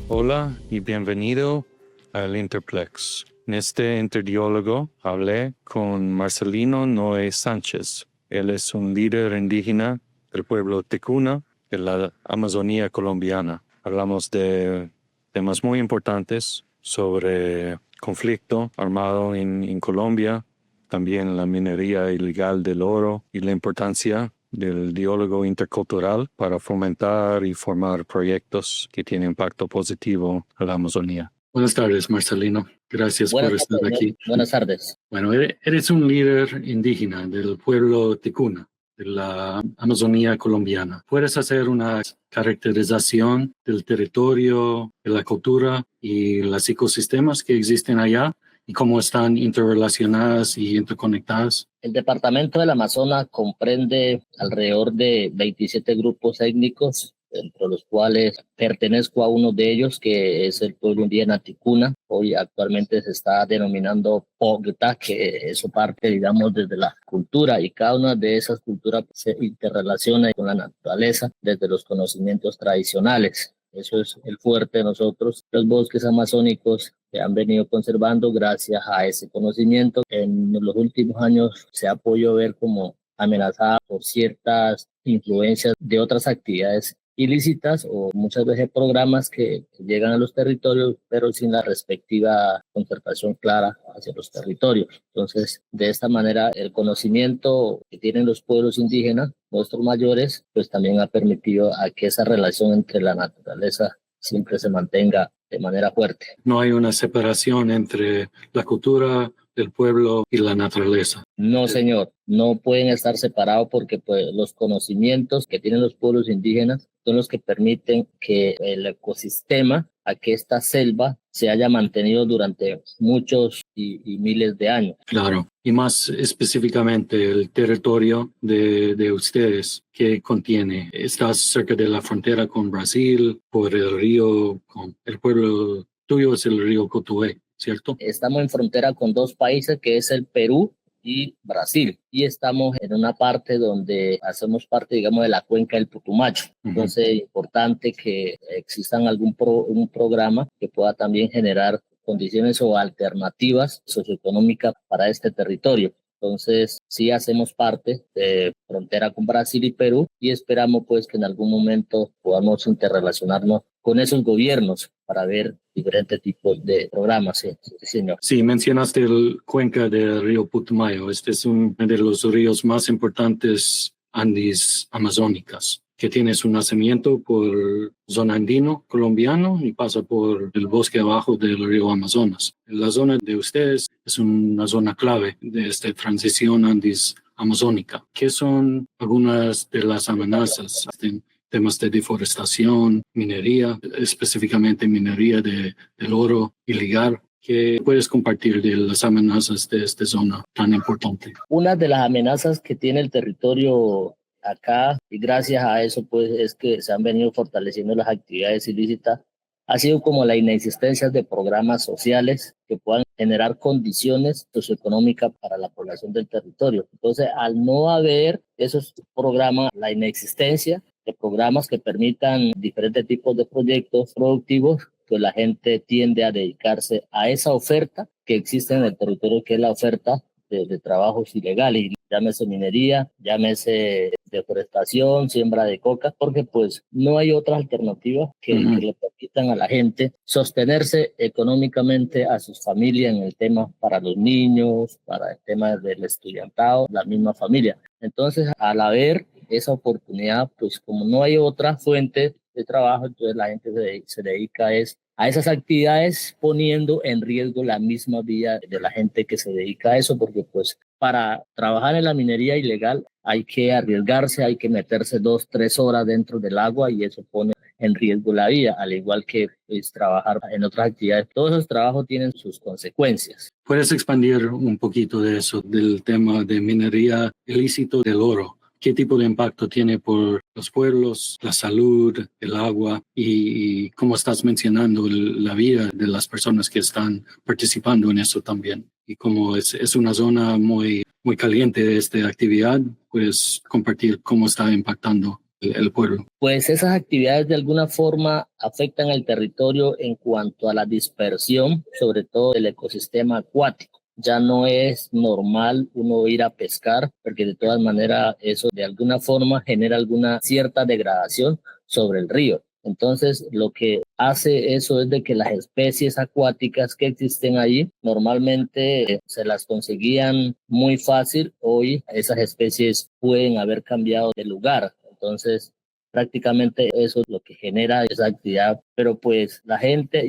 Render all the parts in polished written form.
Hola y bienvenido al Interplex. En este interdiálogo hablé con Marcelino Noé Sánchez. Él es un líder indígena del pueblo Ticuna de la Amazonía colombiana. Hablamos de temas muy importantes sobre conflicto armado en Colombia, también la minería ilegal del oro y la importancia del diálogo intercultural para fomentar y formar proyectos que tienen impacto positivo a la Amazonía. Buenas tardes, Marcelino. Gracias por estar aquí. Buenas tardes. Bueno, eres un líder indígena del pueblo Ticuna, de la Amazonía colombiana. ¿Puedes hacer una caracterización del territorio, de la cultura y los ecosistemas que existen allá y cómo están interrelacionadas y interconectadas? El departamento del Amazonas comprende alrededor de 27 grupos étnicos, entre los cuales pertenezco a uno de ellos, que es el pueblo indígena Ticuna. Hoy actualmente se está denominando Pogta, que eso parte, digamos, desde la cultura, y cada una de esas culturas se interrelaciona con la naturaleza desde los conocimientos tradicionales. Eso es el fuerte de nosotros. Los bosques amazónicos se han venido conservando gracias a ese conocimiento. En los últimos años se ha podido ver como amenazada por ciertas influencias de otras actividades ilícitas o muchas veces programas que llegan a los territorios pero sin la respectiva concertación clara hacia los territorios. Entonces, de esta manera, el conocimiento que tienen los pueblos indígenas, nuestros mayores, pues también ha permitido a que esa relación entre la naturaleza siempre se mantenga de manera fuerte. No hay una separación entre la cultura del pueblo y la naturaleza. No, señor, no pueden estar separados porque pues, los conocimientos que tienen los pueblos indígenas son los que permiten que el ecosistema, a que esta selva se haya mantenido durante muchos y miles de años. Claro, y más específicamente el territorio de ustedes, ¿qué contiene? ¿Estás cerca de la frontera con Brasil, por el río, con el pueblo tuyo es el río Cotué, ¿cierto? Estamos en frontera con dos países, que es el Perú y Brasil, y estamos en una parte donde hacemos parte, digamos, de la cuenca del Putumayo. Entonces es importante que existan un programa que pueda también generar condiciones o alternativas socioeconómicas para este territorio. Entonces, sí hacemos parte de frontera con Brasil y Perú y esperamos pues que en algún momento podamos interrelacionarnos con esos gobiernos para ver diferentes tipos de programas. Sí, señor. Sí, mencionaste el cuenca del río Putumayo. Este es uno de los ríos más importantes andes amazónicas, que tiene su nacimiento por zona andino colombiano y pasa por el bosque abajo del río Amazonas. La zona de ustedes es una zona clave de esta transición andes amazónica. ¿Qué son algunas de las amenazas en temas de deforestación, minería, específicamente minería del oro ilegal? ¿Qué puedes compartir de las amenazas de esta zona tan importante? Una de las amenazas que tiene el territorio acá, y gracias a eso pues es que se han venido fortaleciendo las actividades ilícitas, ha sido como la inexistencia de programas sociales que puedan generar condiciones socioeconómicas para la población del territorio. Entonces, al no haber esos programas, la inexistencia de programas que permitan diferentes tipos de proyectos productivos, pues la gente tiende a dedicarse a esa oferta que existe en el territorio, que es la oferta de trabajos ilegales, llámese minería, llámese deforestación, siembra de coca, porque pues no hay otras alternativas que le permitan a la gente sostenerse económicamente a sus familias en el tema para los niños, para el tema del estudiantado, la misma familia. Entonces, al haber esa oportunidad, pues como no hay otra fuente de trabajo, entonces la gente se dedica a esas actividades, poniendo en riesgo la misma vida de la gente que se dedica a eso, porque pues para trabajar en la minería ilegal hay que arriesgarse, hay que meterse 2-3 horas dentro del agua y eso pone en riesgo la vida, al igual que pues, trabajar en otras actividades. Todos esos trabajos tienen sus consecuencias. ¿Puedes expandir un poquito de eso, del tema de minería ilícito del oro? qué tipo de impacto tiene por los pueblos, la salud, el agua y como estás mencionando, la vida de las personas que están participando en eso también. Y como es una zona muy, muy caliente de esta actividad, pues compartir cómo está impactando el pueblo. Pues esas actividades de alguna forma afectan el territorio en cuanto a la dispersión, sobre todo del ecosistema acuático. Ya no es normal uno ir a pescar, porque de todas maneras eso de alguna forma genera alguna cierta degradación sobre el río. Entonces, lo que hace eso es de que las especies acuáticas que existen allí normalmente se las conseguían muy fácil. Hoy esas especies pueden haber cambiado de lugar. Entonces, prácticamente eso es lo que genera esa actividad, pero pues la gente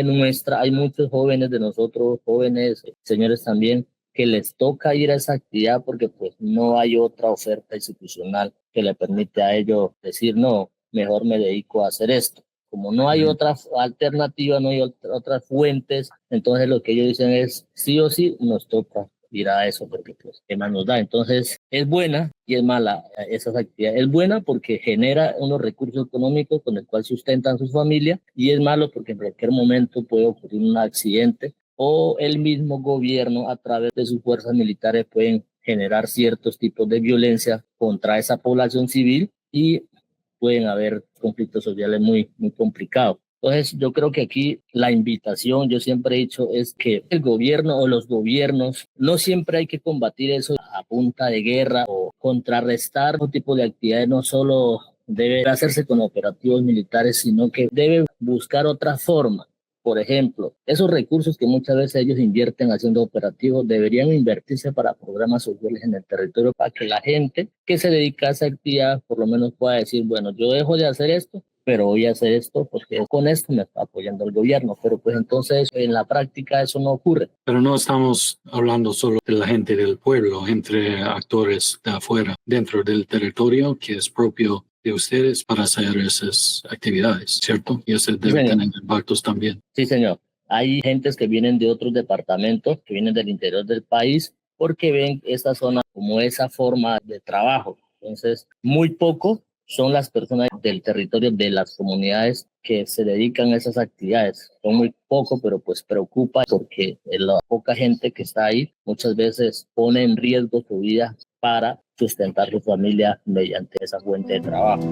nuestra, hay muchos jóvenes de nosotros, jóvenes, señores también, que les toca ir a esa actividad porque pues no hay otra oferta institucional que le permite a ellos decir, no, mejor me dedico a hacer esto. Como no hay otra alternativa, no hay otras fuentes, entonces lo que ellos dicen es, sí o sí, nos toca ir a eso porque pues qué más nos da. Entonces es buena y es mala esas actividades. Es buena porque genera unos recursos económicos con el cual sustentan su familia y es malo porque en cualquier momento puede ocurrir un accidente o el mismo gobierno a través de sus fuerzas militares pueden generar ciertos tipos de violencia contra esa población civil y pueden haber conflictos sociales muy, muy complicados. Entonces, yo creo que aquí la invitación, yo siempre he dicho, es que el gobierno o los gobiernos, no siempre hay que combatir eso a punta de guerra o contrarrestar otro tipo de actividades, no solo debe hacerse con operativos militares, sino que debe buscar otra forma. Por ejemplo, esos recursos que muchas veces ellos invierten haciendo operativos deberían invertirse para programas sociales en el territorio para que la gente que se dedica a esa actividad por lo menos pueda decir, bueno, yo dejo de hacer esto, pero voy a hacer esto porque con esto me está apoyando el gobierno. Pero pues entonces en la práctica eso no ocurre. Pero no estamos hablando solo de la gente del pueblo, entre actores de afuera, dentro del territorio que es propio de ustedes para hacer esas actividades, ¿cierto? Y eso Sí, debe señor. tener impactos también. Sí, señor. Hay gentes que vienen de otros departamentos, que vienen del interior del país, porque ven esta zona como esa forma de trabajo. Entonces, muy poco son las personas del territorio de las comunidades que se dedican a esas actividades. Son muy poco, pero pues preocupa porque la poca gente que está ahí muchas veces pone en riesgo su vida para sustentar su familia mediante esa fuente de trabajo.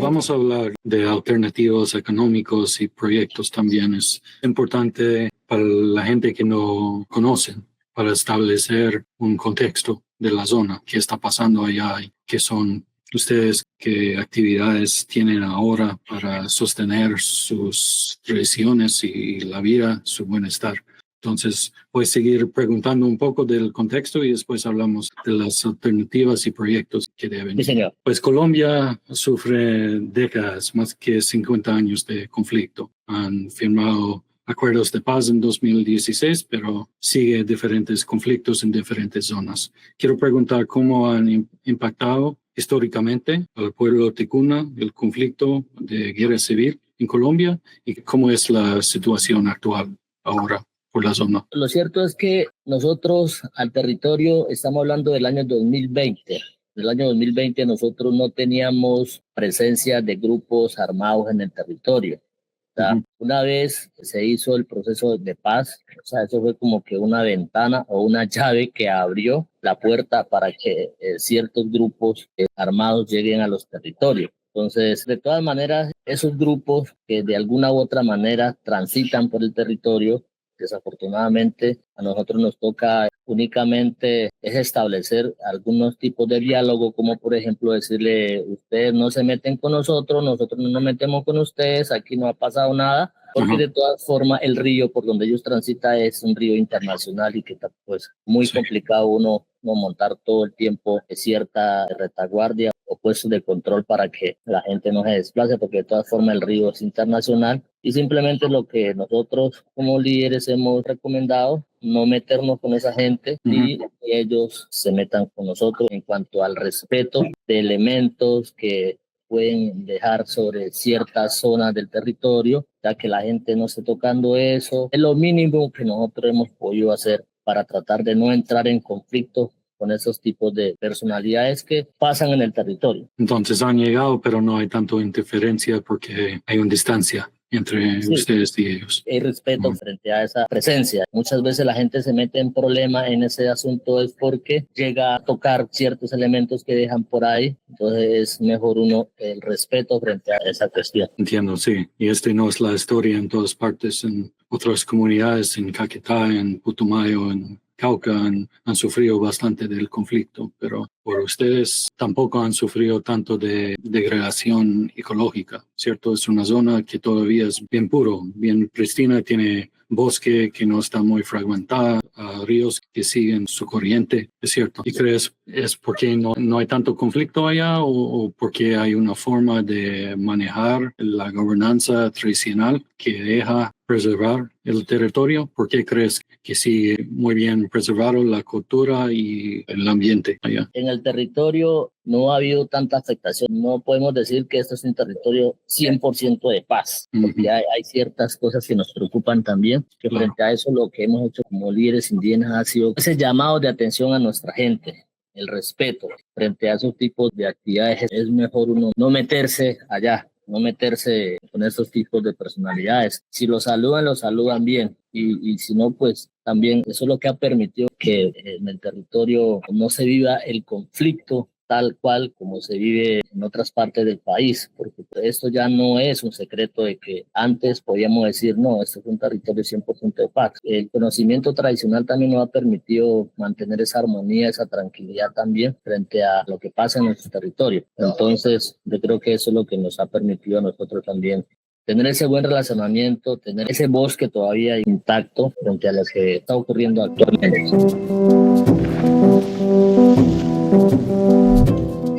Vamos a hablar de alternativos económicos y proyectos también. Es importante para la gente que no conoce, para establecer un contexto de la zona, qué está pasando allá y qué son ustedes, qué actividades tienen ahora para sostener sus tradiciones y la vida, su bienestar. Entonces, voy a seguir preguntando un poco del contexto y después hablamos de las alternativas y proyectos que deben. Sí, señor. Pues Colombia sufre décadas, más que 50 años de conflicto. Han firmado acuerdos de paz en 2016, pero sigue diferentes conflictos en diferentes zonas. Quiero preguntar cómo han impactado históricamente al pueblo ticuna el conflicto de guerra civil en Colombia y cómo es la situación actual ahora por la zona. Lo cierto es que nosotros al territorio, estamos hablando del año 2020. Del año 2020 nosotros no teníamos presencia de grupos armados en el territorio. O sea, una vez se hizo el proceso de paz, o sea, eso fue como que una ventana o una llave que abrió la puerta para que ciertos grupos armados lleguen a los territorios. Entonces, de todas maneras, esos grupos que de alguna u otra manera transitan por el territorio, desafortunadamente a nosotros nos toca únicamente es establecer algunos tipos de diálogo, como por ejemplo decirle, ustedes no se meten con nosotros, nosotros no nos metemos con ustedes, aquí no ha pasado nada, porque de todas formas el río por donde ellos transitan es un río internacional y que está pues muy complicado uno no montar todo el tiempo cierta retaguardia o puestos de control para que la gente no se desplace, porque de todas formas el río es internacional y simplemente lo que nosotros como líderes hemos recomendado, no meternos con esa gente y ellos se metan con nosotros en cuanto al respeto de elementos que pueden dejar sobre ciertas zonas del territorio, ya que la gente no esté tocando eso. Es lo mínimo que nosotros hemos podido hacer para tratar de no entrar en conflicto con esos tipos de personalidades que pasan en el territorio. Entonces han llegado, pero no hay tanto interferencia porque hay una distancia entre Sí, ustedes y ellos. hay respeto frente a esa presencia. Muchas veces la gente se mete en problema en ese asunto es porque llega a tocar ciertos elementos que dejan por ahí. Entonces es mejor el respeto frente a esa cuestión. Entiendo, sí. Y no es la historia en todas partes, en otras comunidades, en Caquetá, en Putumayo, en Cauca, han sufrido bastante del conflicto, pero por ustedes tampoco han sufrido tanto de degradación ecológica, ¿cierto? Es una zona que todavía es bien puro, bien pristina, tiene bosque que no está muy fragmentada, ríos que siguen su corriente, ¿es cierto? ¿Y crees es porque no hay tanto conflicto allá o porque hay una forma de manejar la gobernanza tradicional que deja preservar el territorio? ¿Por qué crees que sigue muy bien preservado la cultura y el ambiente allá? En el territorio no ha habido tanta afectación. No podemos decir que esto es un territorio 100% de paz, porque hay ciertas cosas que nos preocupan también, que Claro. frente a eso lo que hemos hecho como líderes indígenas ha sido ese llamado de atención a nuestra gente, el respeto. Frente a esos tipos de actividades es mejor uno no meterse allá, no meterse con esos tipos de personalidades. Si lo saludan bien. Y si no, pues también eso es lo que ha permitido que en el territorio no se viva el conflicto tal cual como se vive en otras partes del país, porque esto ya no es un secreto de que antes podíamos decir, no, esto es un territorio 100% de paz. El conocimiento tradicional también nos ha permitido mantener esa armonía, esa tranquilidad también frente a lo que pasa en nuestro territorio. Entonces, yo creo que eso es lo que nos ha permitido a nosotros también tener ese buen relacionamiento, tener ese bosque todavía intacto frente a lo que está ocurriendo actualmente.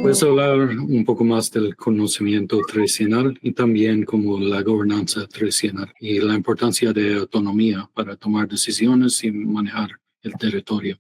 ¿Puedes hablar un poco más del conocimiento tradicional y también como la gobernanza tradicional y la importancia de autonomía para tomar decisiones y manejar el territorio?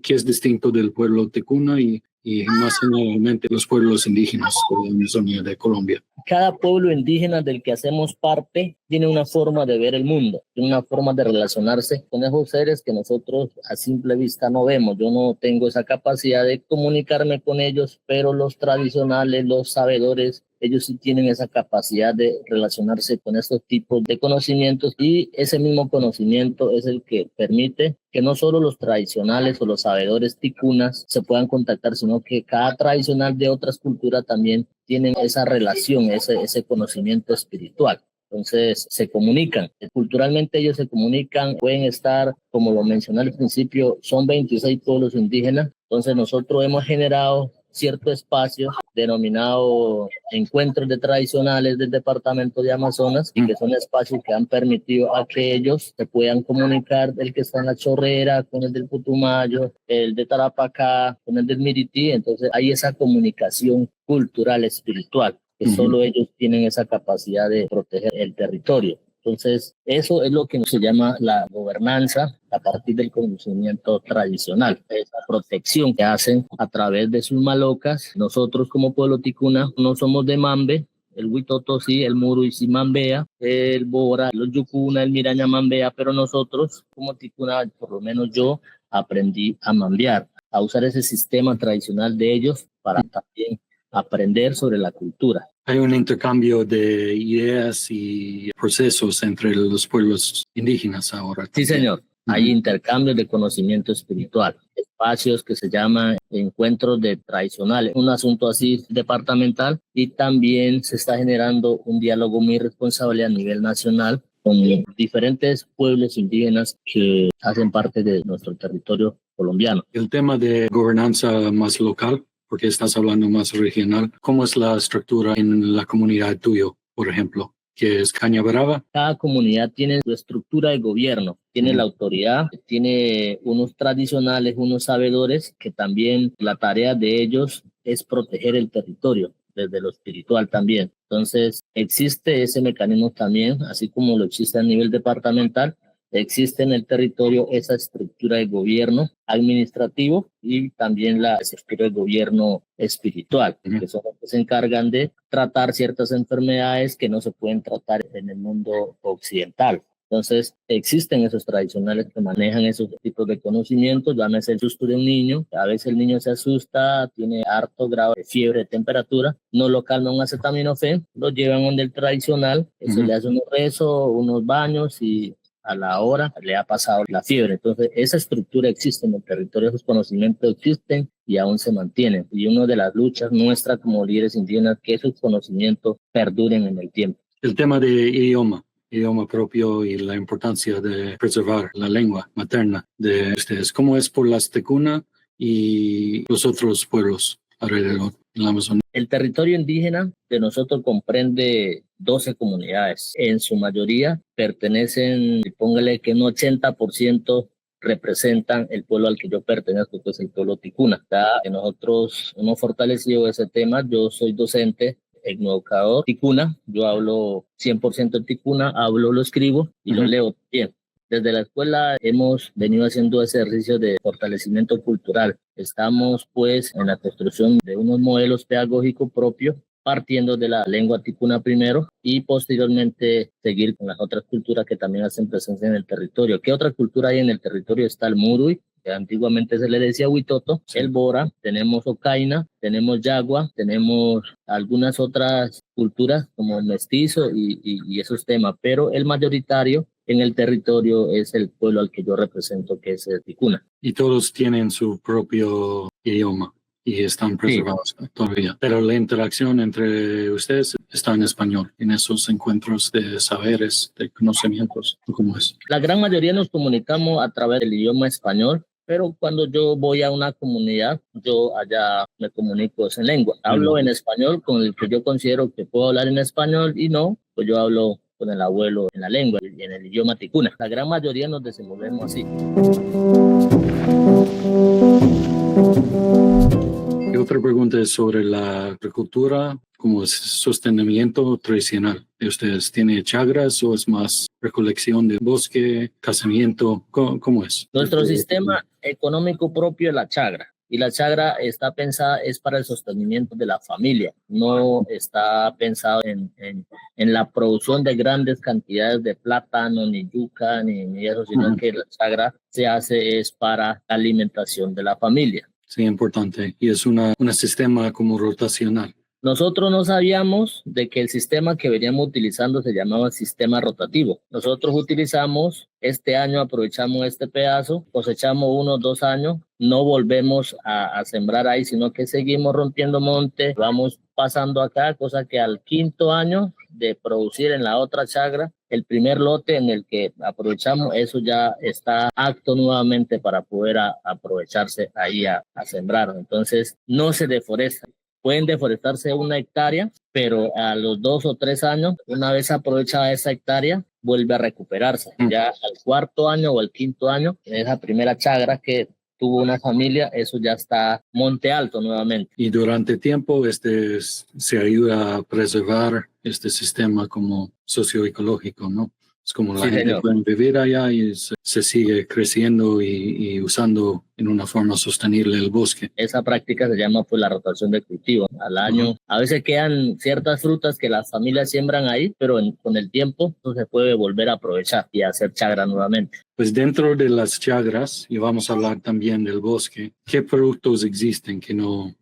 ¿Qué es distinto del pueblo ticuna y más generalmente los pueblos indígenas de la Amazonía de Colombia? Cada pueblo indígena del que hacemos parte tiene una forma de ver el mundo, tiene una forma de relacionarse con esos seres que nosotros a simple vista no vemos. Yo no tengo esa capacidad de comunicarme con ellos, pero los tradicionales, los sabedores, ellos sí tienen esa capacidad de relacionarse con estos tipos de conocimientos y ese mismo conocimiento es el que permite que no solo los tradicionales o los sabedores ticunas se puedan contactar, sino que cada tradicional de otras culturas también tienen esa relación, ese conocimiento espiritual. Entonces se comunican, culturalmente ellos se comunican, pueden estar, como lo mencioné al principio, son 26 pueblos indígenas, entonces nosotros hemos generado cierto espacio denominado encuentros de tradicionales del departamento de Amazonas y que son espacios que han permitido a que ellos se puedan comunicar, el que está en la Chorrera con el del Putumayo, el de Tarapacá con el del Mirití. Entonces hay esa comunicación cultural, espiritual, que solo ellos tienen esa capacidad de proteger el territorio. Entonces, eso es lo que se llama la gobernanza a partir del conocimiento tradicional, esa protección que hacen a través de sus malocas. Nosotros como pueblo ticuna no somos de Mambe, el Huitoto sí, el Muru y sí Mambea, el Bora, los Yucuna, el Miraña Mambea, pero nosotros como ticuna, por lo menos yo, aprendí a mambear, a usar ese sistema tradicional de ellos para también aprender sobre la cultura. Hay un intercambio de ideas y procesos entre los pueblos indígenas ahora. Sí, señor. Hay intercambios de conocimiento espiritual, espacios que se llaman encuentros de tradicionales, un asunto así departamental, y también se está generando un diálogo muy responsable a nivel nacional con diferentes pueblos indígenas que hacen parte de nuestro territorio colombiano. El tema de gobernanza más local, porque estás hablando más regional, ¿cómo es la estructura en la comunidad tuyo, por ejemplo? Que es Cañabrava. Cada comunidad tiene su estructura de gobierno, tiene la autoridad, tiene unos tradicionales, unos sabedores, que también la tarea de ellos es proteger el territorio, desde lo espiritual también. Entonces, existe ese mecanismo también, así como lo existe a nivel departamental, existe en el territorio esa estructura de gobierno administrativo y también la estructura de gobierno espiritual, que son los que se encargan de tratar ciertas enfermedades que no se pueden tratar en el mundo occidental. Entonces, existen esos tradicionales que manejan esos tipos de conocimientos, llámese el susto de un niño, a veces el niño se asusta, tiene harto grado de fiebre, de temperatura, no lo calma un acetaminofén, lo llevan donde el tradicional, se le hace unos rezos, unos baños y a la hora le ha pasado la fiebre. Entonces, esa estructura existe en el territorio, esos conocimientos existen y aún se mantienen. Y una de las luchas nuestras como líderes indígenas, que esos conocimientos perduren en el tiempo. El tema de idioma propio y la importancia de preservar la lengua materna de ustedes. ¿Cómo es por las Ticuna y los otros pueblos alrededor de la Amazonía? El territorio indígena de nosotros comprende 12 comunidades. En su mayoría pertenecen, póngale que un 80% representan el pueblo al que yo pertenezco, que es el pueblo Ticuna. Nosotros hemos fortalecido ese tema. Yo soy docente educador ticuna, yo hablo 100% en ticuna, hablo, lo escribo y lo leo bien. Desde la escuela hemos venido haciendo ese ejercicio de fortalecimiento cultural. Estamos pues en la construcción de unos modelos pedagógicos propios, partiendo de la lengua ticuna primero y posteriormente seguir con las otras culturas que también hacen presencia en el territorio. ¿Qué otra cultura hay en el territorio? Está el Murui, que antiguamente se le decía Huitoto, el Bora, tenemos Ocaina, tenemos Yagua, tenemos algunas otras culturas como el mestizo y esos temas, pero el mayoritario en el territorio es el pueblo al que yo represento, que es el Ticuna. Y todos tienen su propio idioma y están preservados todavía. Pero la interacción entre ustedes está en español, en esos encuentros de saberes, de conocimientos. ¿Cómo es? La gran mayoría nos comunicamos a través del idioma español, pero cuando yo voy a una comunidad, yo allá me comunico en lengua. Hablo en español con el que yo considero que puedo hablar en español y no, pues yo hablo con el abuelo en la lengua y en el idioma ticuna. La gran mayoría nos desenvolvemos así. Y otra pregunta es sobre la agricultura, como es sostenimiento tradicional de ustedes. ¿Tiene chagras o es más recolección de bosque, cazamiento? ¿Cómo es? Nuestro sistema económico propio es la chagra. Y la chagra está pensada, es para el sostenimiento de la familia. No está pensado en la producción de grandes cantidades de plátano, ni yuca, ni eso, sino que la chagra se hace es para la alimentación de la familia. Sí, importante. Y es un sistema como rotacional. Nosotros no sabíamos de que el sistema que veníamos utilizando se llamaba sistema rotativo. Nosotros utilizamos, este año aprovechamos este pedazo, cosechamos 1 o 2 años, no volvemos a sembrar ahí, sino que seguimos rompiendo monte, vamos pasando acá, cosa que al 5.º año de producir en la otra chagra, el primer lote en el que aprovechamos, eso ya está apto nuevamente para poder aprovecharse ahí a sembrar. Entonces no se deforesta. Pueden deforestarse 1 hectárea, pero a los 2 o 3 años, una vez aprovechada esa hectárea, vuelve a recuperarse. Ya al 4.º año o al 5.º año, en esa primera chagra que tuvo una familia, eso ya está monte alto nuevamente. Y durante tiempo se ayuda a preservar este sistema como socioecológico, ¿no? Es como la gente puede vivir allá y se sigue creciendo y usando en una forma sostenible el bosque. Esa práctica se llama pues la rotación de cultivo. Al año, a veces quedan ciertas frutas que las familias siembran ahí, pero con el tiempo se puede volver a aprovechar y hacer chagra nuevamente. Pues dentro de las chagras, y vamos a hablar también del bosque, ¿qué productos existen que no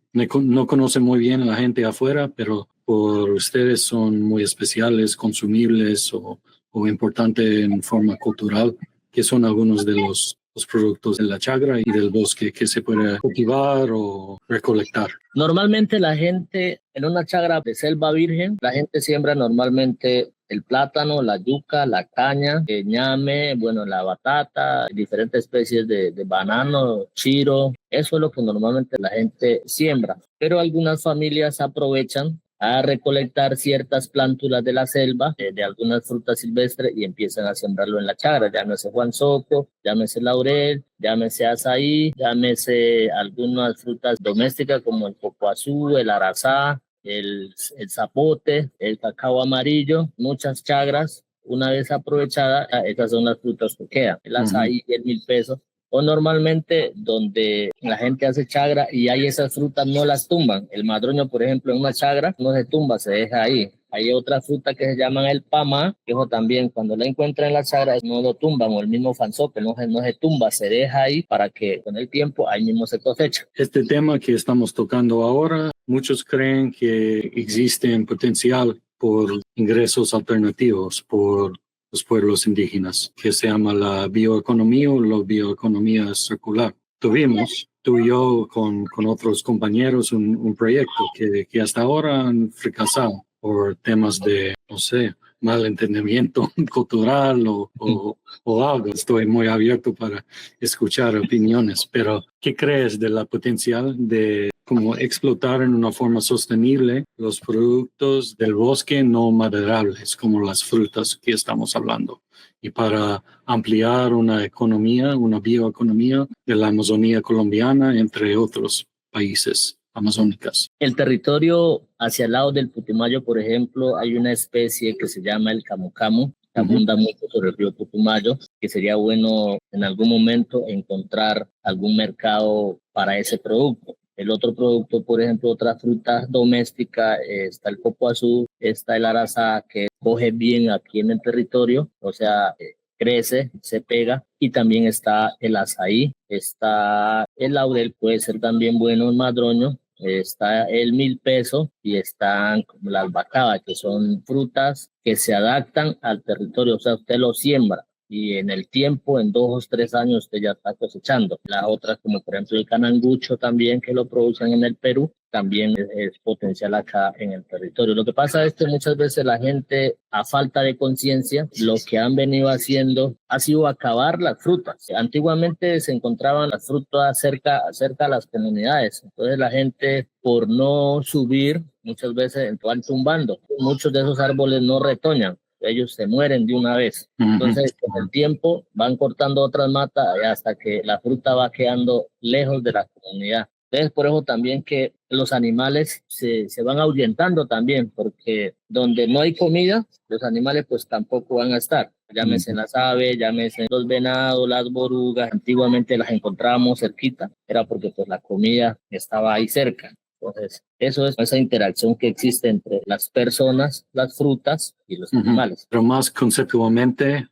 conoce muy bien la gente afuera, pero por ustedes son muy especiales, consumibles o importante en forma cultural, que son algunos de los productos de la chagra y del bosque que se puede cultivar o recolectar? Normalmente la gente en una chagra de selva virgen, la gente siembra normalmente el plátano, la yuca, la caña, el ñame, bueno, la batata, diferentes especies de banano, chiro. Eso es lo que normalmente la gente siembra. Pero algunas familias aprovechan a recolectar ciertas plántulas de la selva, de algunas frutas silvestres y empiezan a sembrarlo en la chagra, llámese Juan Soco, llámese laurel, llámese azaí, llámese algunas frutas domésticas como el cocoazú, el arazá, el zapote, el cacao amarillo, muchas chagras. Una vez aprovechada, esas son las frutas que quedan, el azaí y el 1.000 pesos. O normalmente donde la gente hace chagra y hay esas frutas no las tumban. El madroño, por ejemplo, en una chagra no se tumba, se deja ahí. Hay otra fruta que se llama el pama, que eso también cuando la encuentran en la sagra no lo tumban, o el mismo fanzoque no se tumba, se deja ahí para que con el tiempo ahí mismo se cosecha. Este tema que estamos tocando ahora, muchos creen que existe un potencial por ingresos alternativos por los pueblos indígenas, que se llama la bioeconomía o la bioeconomía circular. Tuvimos, tú y yo, con otros compañeros, un proyecto que hasta ahora han fracasado por temas de, no sé, malentendimiento cultural o algo. Estoy muy abierto para escuchar opiniones, pero ¿qué crees de la potencial de cómo explotar en una forma sostenible los productos del bosque no maderables, como las frutas que estamos hablando, y para ampliar una economía, una bioeconomía de la Amazonía colombiana, entre otros países amazónicas? El territorio hacia el lado del Putumayo, por ejemplo, hay una especie que se llama el camu camu, que abunda mucho sobre el río Putumayo, que sería bueno en algún momento encontrar algún mercado para ese producto. El otro producto, por ejemplo, otra fruta doméstica, está el copoazú, está el arazá, que coge bien aquí en el territorio, o sea, crece, se pega, y también está el azaí, está el laurel, puede ser también bueno, el madroño, está el 1000 pesos y están como las albacaba, que son frutas que se adaptan al territorio, o sea, usted lo siembra y en el tiempo, en 2 o 3 años, usted ya está cosechando. Las otras, como por ejemplo el canangucho también, que lo producen en el Perú, también es potencial acá en el territorio. Lo que pasa es que muchas veces la gente, a falta de conciencia, lo que han venido haciendo ha sido acabar las frutas. Antiguamente se encontraban las frutas cerca a las comunidades, entonces la gente, por no subir, muchas veces van tumbando. Muchos de esos árboles no retoñan, ellos se mueren de una vez. Entonces, con el tiempo van cortando otras matas hasta que la fruta va quedando lejos de la comunidad. Entonces, por eso también que los animales se van ahuyentando también, porque donde no hay comida, los animales pues tampoco van a estar. Llámese las aves, llámese los venados, las borugas. Antiguamente las encontrábamos cerquita, era porque pues la comida estaba ahí cerca. Entonces, eso es esa interacción que existe entre las personas, las frutas y los animales. Pero más conceptualmente,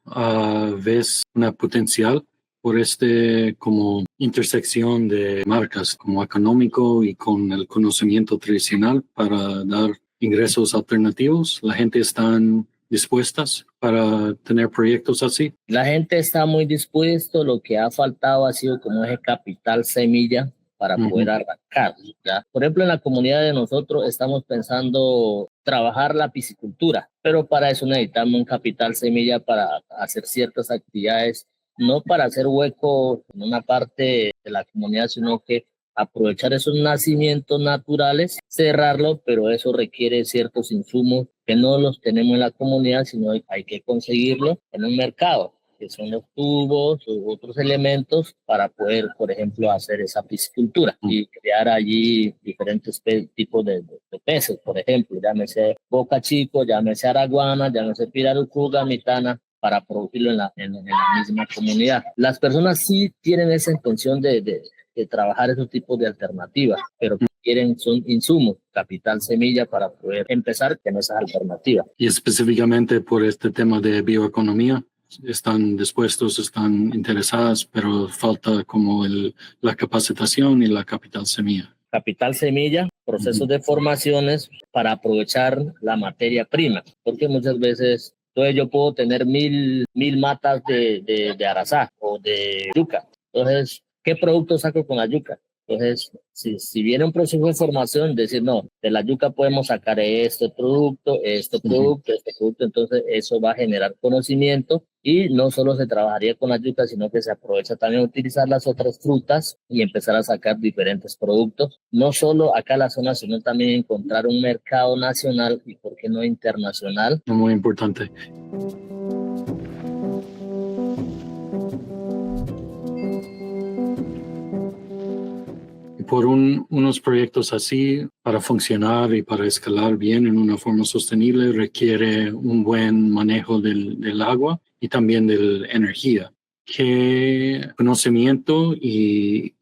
¿ves una potencial por como intersección de marcas como económico y con el conocimiento tradicional para dar ingresos alternativos? ¿La gente está dispuestas para tener proyectos así? La gente está muy dispuesto, lo que ha faltado ha sido como ese capital semilla para poder arrancar, ¿ya? Por ejemplo, en la comunidad de nosotros estamos pensando trabajar la piscicultura, pero para eso necesitamos un capital semilla para hacer ciertas actividades, no para hacer hueco en una parte de la comunidad, sino que aprovechar esos nacimientos naturales, cerrarlo, pero eso requiere ciertos insumos que no los tenemos en la comunidad, sino hay que conseguirlo en un mercado, que son los tubos u otros elementos para poder, por ejemplo, hacer esa piscicultura y crear allí diferentes tipos de peces, por ejemplo, llámese boca chico, llámese araguana, llámese pirarucu, gamitana, para producirlo en la misma comunidad. Las personas sí tienen esa intención de trabajar esos tipos de alternativas, pero quieren son insumos, capital semilla para poder empezar con esas alternativas. Y específicamente por este tema de bioeconomía, están dispuestos, están interesadas, pero falta como la capacitación y la capital semilla. Capital semilla, procesos de formaciones para aprovechar la materia prima, porque muchas veces entonces yo puedo tener 1000 matas de arazá o de yuca. Entonces, ¿qué producto saco con la yuca? Entonces, si viene un proceso de formación, decir, no, de la yuca podemos sacar este producto, entonces eso va a generar conocimiento y no solo se trabajaría con la yuca, sino que se aprovecha también utilizar las otras frutas y empezar a sacar diferentes productos, no solo acá en la zona, sino también encontrar un mercado nacional y, ¿por qué no, internacional? Muy importante. Por unos proyectos así, para funcionar y para escalar bien en una forma sostenible, requiere un buen manejo del agua y también de la energía. ¿Qué conocimiento y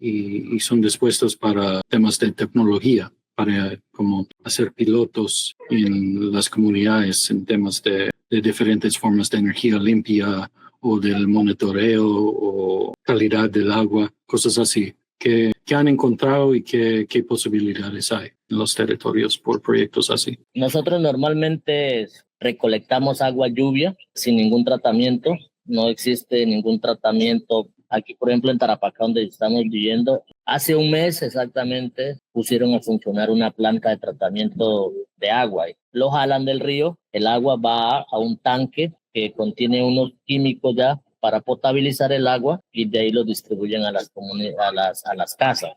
son dispuestos para temas de tecnología para como hacer pilotos en las comunidades en temas de diferentes formas de energía limpia o del monitoreo o calidad del agua, cosas así. ¿Qué han encontrado y qué posibilidades hay en los territorios por proyectos así? Nosotros normalmente recolectamos agua lluvia sin ningún tratamiento. No existe ningún tratamiento. Aquí, por ejemplo, en Tarapacá, donde estamos viviendo, hace un mes exactamente pusieron a funcionar una planta de tratamiento de agua. Lo jalan del río, el agua va a un tanque que contiene unos químicos ya para potabilizar el agua y de ahí lo distribuyen a las casas.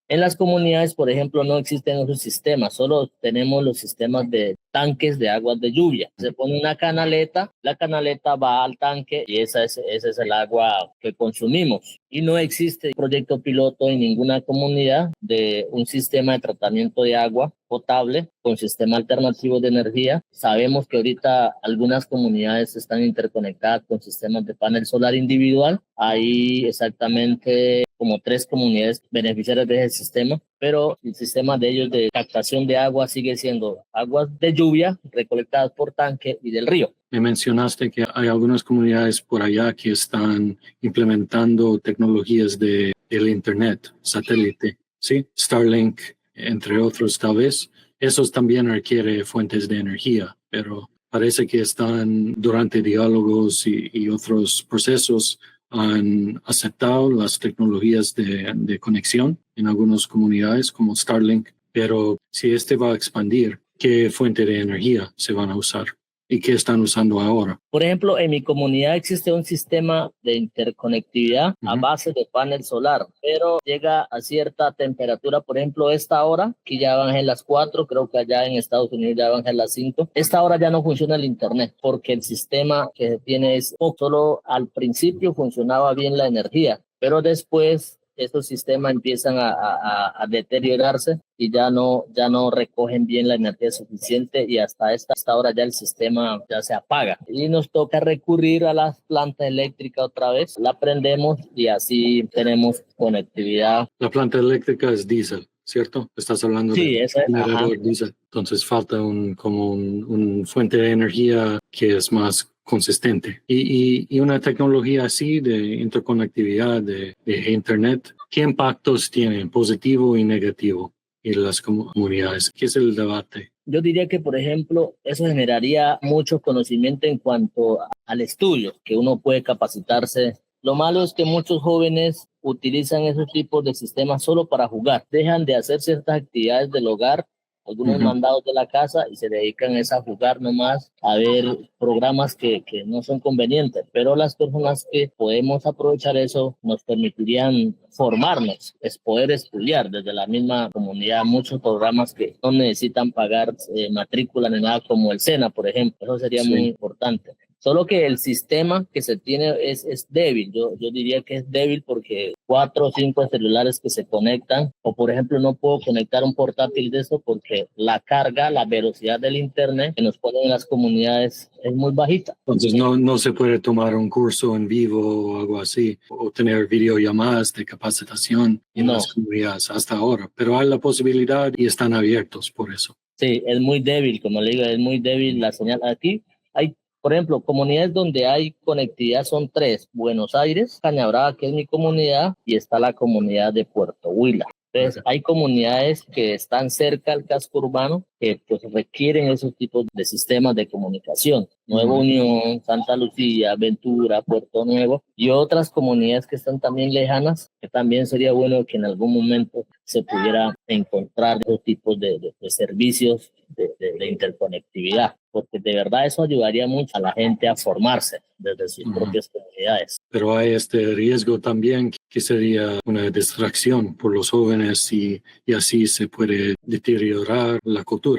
En las comunidades, por ejemplo, no existen esos sistemas, solo tenemos los sistemas de tanques de aguas de lluvia. Se pone una canaleta, la canaleta va al tanque y ese es el agua que consumimos. Y no existe proyecto piloto en ninguna comunidad de un sistema de tratamiento de agua potable con sistema alternativo de energía. Sabemos que ahorita algunas comunidades están interconectadas con sistemas de panel solar individual. Hay exactamente como 3 comunidades beneficiarias de ese sistema, pero el sistema de ellos de captación de agua sigue siendo aguas de lluvia recolectadas por tanque y del río. Me mencionaste que hay algunas comunidades por allá que están implementando tecnologías del Internet, satélite, ¿sí? Starlink, entre otros tal vez. Esos también requieren fuentes de energía, pero parece que están durante diálogos y otros procesos han aceptado las tecnologías de conexión en algunas comunidades como Starlink, pero si este va a expandir, ¿qué fuente de energía se van a usar? ¿Y qué están usando ahora? Por ejemplo, en mi comunidad existe un sistema de interconectividad a base de panel solar, pero llega a cierta temperatura. Por ejemplo, esta hora, que ya van en las 4, creo que allá en Estados Unidos ya van en las 5. Esta hora ya no funciona el internet porque el sistema que tiene es solo al principio funcionaba bien la energía, pero después estos sistemas empiezan a deteriorarse y ya no recogen bien la energía suficiente y hasta esta hora ya el sistema ya se apaga. Y nos toca recurrir a la planta eléctrica otra vez, la prendemos y así tenemos conectividad. La planta eléctrica es diésel, ¿cierto? Estás hablando Sí, de esa es, generador diésel. Entonces falta un fuente de energía que es más consistente. Y una tecnología así de interconectividad de Internet, ¿qué impactos tiene, positivo y negativo en las comunidades? ¿Qué es el debate? Yo diría que, por ejemplo, eso generaría mucho conocimiento en cuanto al estudio, que uno puede capacitarse. Lo malo es que muchos jóvenes utilizan esos tipos de sistemas solo para jugar. Dejan de hacer ciertas actividades del hogar, algunos mandados de la casa y se dedican a jugar nomás, a ver programas que no son convenientes. Pero las personas que podemos aprovechar eso nos permitirían formarnos, es poder estudiar desde la misma comunidad. Muchos programas que no necesitan pagar matrícula ni nada, como el SENA, por ejemplo. Eso sería muy importante. Solo que el sistema que se tiene es débil. Yo diría que es débil porque 4 o 5 celulares que se conectan, o por ejemplo no puedo conectar un portátil de eso porque la carga, la velocidad del internet que nos ponen en las comunidades es muy bajita. Entonces no se puede tomar un curso en vivo o algo así, o tener videollamadas de capacitación en las comunidades hasta ahora, pero hay la posibilidad y están abiertos por eso. Sí, es muy débil, como le digo, es muy débil la señal. Aquí hay, por ejemplo, comunidades donde hay conectividad son 3: Buenos Aires, Cañabrava, que es mi comunidad, y está la comunidad de Puerto Huila. Entonces, hay comunidades que están cerca al casco urbano que pues requieren esos tipos de sistemas de comunicación. Nueva Unión, Santa Lucía, Ventura, Puerto Nuevo y otras comunidades que están también lejanas, que también sería bueno que en algún momento se pudiera encontrar esos tipos de servicios de interconectividad, porque de verdad eso ayudaría mucho a la gente a formarse desde sus propias comunidades. Pero hay este riesgo también que sería una distracción por los jóvenes y así se puede deteriorar la cultura.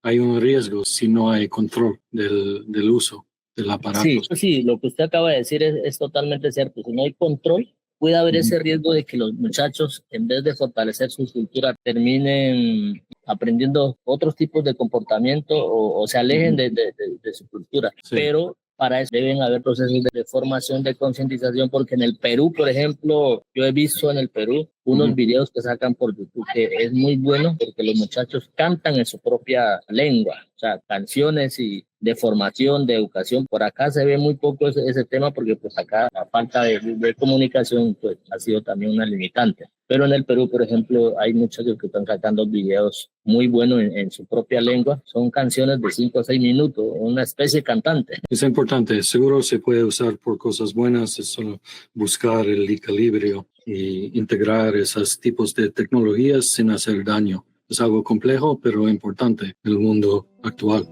Hay un riesgo si no hay control del uso del aparato. Sí, lo que usted acaba de decir es totalmente cierto. Si no hay control, puede haber ese riesgo de que los muchachos, en vez de fortalecer su cultura, terminen aprendiendo otros tipos de comportamiento o se alejen de su cultura. Pero Para eso deben haber procesos de formación, de concientización, porque en el Perú, por ejemplo, yo he visto en el Perú unos videos que sacan por YouTube que es muy bueno porque los muchachos cantan en su propia lengua, o sea, canciones y de formación, de educación. Por acá se ve muy poco ese tema porque pues acá la falta de comunicación pues ha sido también una limitante. Pero en el Perú, por ejemplo, hay muchachos que están sacando videos muy buenos en su propia lengua. Son canciones de 5 o 6 minutos, una especie de cantante. Es importante, seguro se puede usar por cosas buenas, es solo buscar el equilibrio y integrar esos tipos de tecnologías sin hacer daño. Es algo complejo, pero importante en el mundo actual.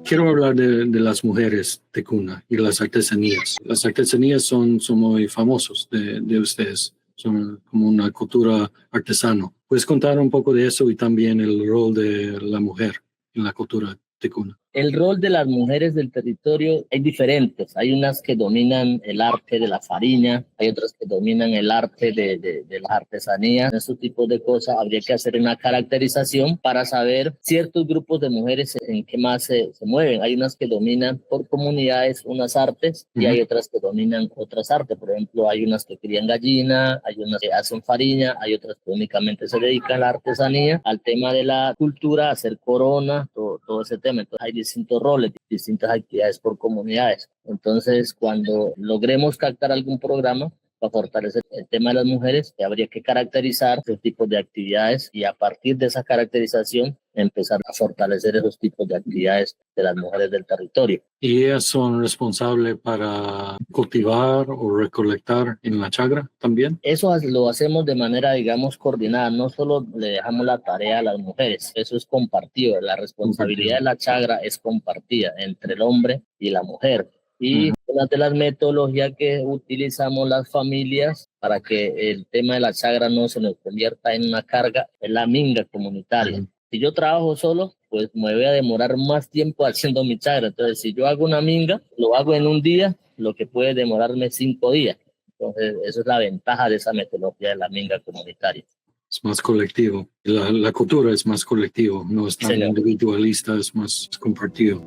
Quiero hablar de las mujeres de cuna y las artesanías. Las artesanías son muy famosos de ustedes. Son como una cultura artesana. ¿Puedes contar un poco de eso y también el rol de la mujer en la cultura de cuna? El rol de las mujeres del territorio hay diferentes. Hay unas que dominan el arte de la fariña, hay otras que dominan el arte de las artesanías. Esos tipos de cosas habría que hacer una caracterización para saber ciertos grupos de mujeres en qué más se mueven. Hay unas que dominan por comunidades unas artes y hay otras que dominan otras artes. Por ejemplo, hay unas que crían gallina, hay unas que hacen fariña, hay otras que únicamente se dedican a la artesanía, al tema de la cultura, a hacer corona, todo ese tema. Entonces hay distintos roles, distintas actividades por comunidades. Entonces, cuando logremos captar algún programa para fortalecer el tema de las mujeres, habría que caracterizar esos tipos de actividades y a partir de esa caracterización empezar a fortalecer esos tipos de actividades de las mujeres del territorio. ¿Y ellas son responsables para cultivar o recolectar en la chagra también? Eso lo hacemos de manera, digamos, coordinada. No solo le dejamos la tarea a las mujeres, eso es compartido. La responsabilidad de la chagra es compartida entre el hombre y la mujer. Y una de las metodologías que utilizamos las familias para que el tema de la chagra no se nos convierta en una carga es la minga comunitaria. Si yo trabajo solo, pues me voy a demorar más tiempo haciendo mi chagra. Entonces, si yo hago una minga, lo hago en un día, lo que puede demorarme 5 días. Entonces, esa es la ventaja de esa metodología de la minga comunitaria. Es más colectivo. La cultura es más colectivo, no es tan individualista, es más compartido.